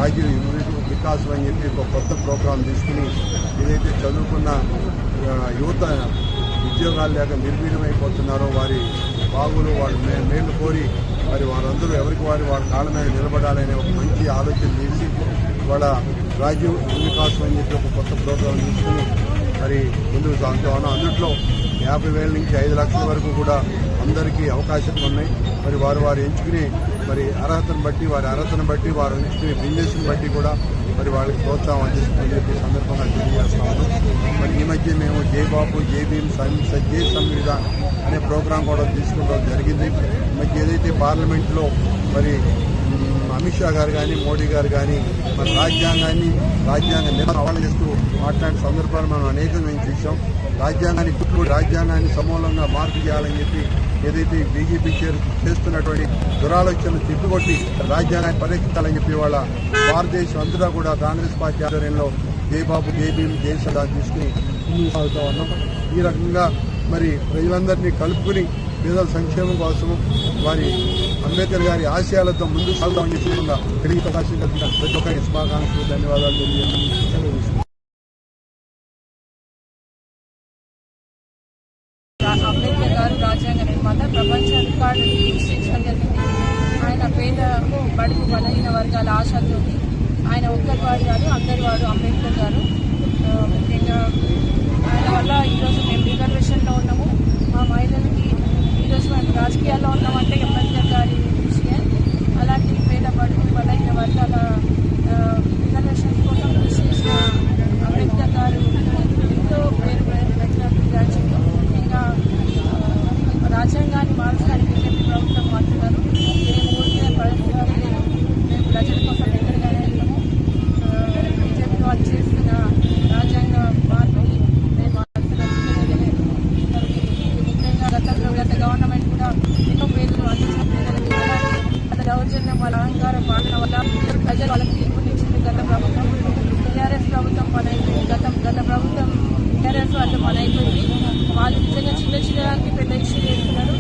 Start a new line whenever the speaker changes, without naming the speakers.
రాజీవ్ వికాస్ అని చెప్పి ఒక కొత్త ప్రోగ్రాం తీసుకుని ఏదైతే చదువుకున్న యువత ఉద్యోగాలు లేక నిర్వీర్యమైపోతున్నారో వారి బాగులు వాళ్ళ మేలు కోరి మరి వారందరూ ఎవరికి వారి కాళ్ళ మీద నిలబడాలనే ఒక మంచి ఆలోచన చేసి వాళ్ళ రాజీవ్ వికాస్ అని చెప్పి ఒక కొత్త ప్రోగ్రాం తీసుకుని మరి ముందుకు సాగుతా ఉన్నాం. అందులో 50,000 నుంచి 5 లక్షల వరకు కూడా అందరికీ అవకాశాలు ఉన్నాయి. మరి వారు ఎంచుకునే మరి అర్హతను బట్టి వారు ఎంచుకునే బిజినెస్ని బట్టి కూడా మరి వాళ్ళకి ప్రోత్సాహం అందిస్తుందని చెప్పి సందర్భంగా తెలియజేస్తా ఉన్నాం. మరి ఈ మధ్య మేము జై బాబు జై భీమ్ జై సంవిధాన్ అనే ప్రోగ్రాం కూడా తీసుకోవడం జరిగింది. మరి ఏదైతే పార్లమెంట్లో మరి అమిత్ షా గారు కానీ మోడీ గారు కానీ మన రాజ్యాంగ సవాలు చేస్తూ మాట్లాడిన సందర్భాలు మనం అనేకం మేము చూసాం. రాజ్యాంగాన్ని సమూలంగా మార్పు చేయాలని చెప్పి ఏదైతే బీజేపీ చేస్తున్నటువంటి దురాలోచనలు తిప్పికొట్టి రాజ్యాంగాన్ని పరిరక్షించాలని చెప్పి వాళ్ళ భారతదేశం అంతటా కూడా కాంగ్రెస్ పార్టీ ఆధ్వర్యంలో జై బాబు జై భీమ్ జై సంవిధాన్ తీసుకుని ముందుకు సాగుతూ ఉన్నాం. ఈ రకంగా మరి ప్రజలందరినీ కలుపుకుని పేదల సంక్షేమం కోసం వారి అంబేద్కర్ గారి ఆశయాలతో ముందుకు సాగుతామని చెప్పకుండా తిరిగి అవకాశం కలిగిన ప్రతి ఒక్కరికి శుభాకాంక్షలు ధన్యవాదాలు తెలియజేస్తున్నాను.
అంబేద్కర్ గారు రాజ్యాంగ నిర్మాత ప్రపంచ రికార్డు సృష్టించడం జరిగింది. ఆయన పేద బడుగు బలహీన వర్గాల ఆశాజ్యోతి. ఆయన ఒక్కరివాడు కాదు అందరివాడు అంబేద్కర్ గారు. ముఖ్యంగా ఆయన వల్ల ఈరోజు మేము రిజర్వేషన్లో ఉన్నాము. మా మహిళలకి ఈరోజు మేము రాజకీయాల్లో ఉన్నామంటే అంబేద్కర్ గారి కృషియే. అలాంటి పేద బడుగు బలహీన వర్గాల రిజర్వేషన్స్ కోసం కృషి చేసిన అంబేద్కర్ గారు ఎంతో పేరు పెట్టిన విద్యార్థులు. ముఖ్యంగా రాజ్యాంగాన్ని మార్చడానికి బీజేపీ ప్రభుత్వం మారుతున్నారు. మేము ఊరికే పరిస్థితి లేదు. మేము ప్రజల కోసం ఎక్కడికైనా వెళ్తాము. బీజేపీ వాళ్ళు చేస్తున్న రాజ్యాంగ మార్పుని మేము లేదు. ముఖ్యంగా గత గవర్నమెంట్ కూడా ఎన్నో పేదలు అందించిన పేదలకి గత దౌర్జన్యం వాళ్ళ అహంకారం పాలన వల్ల ప్రజలు వాళ్ళకి తీర్పునిచ్చింది గత ప్రభుత్వం. టీఆర్ఎస్ ప్రభుత్వం పని అయిపోయింది. గత ప్రభుత్వం టీఆర్ఎస్ వాళ్ళు పని అయిపోయింది. వాళ్ళు నిజంగా చిన్న చిన్న పెద్ద ఇష్యూ చేస్తున్నారు.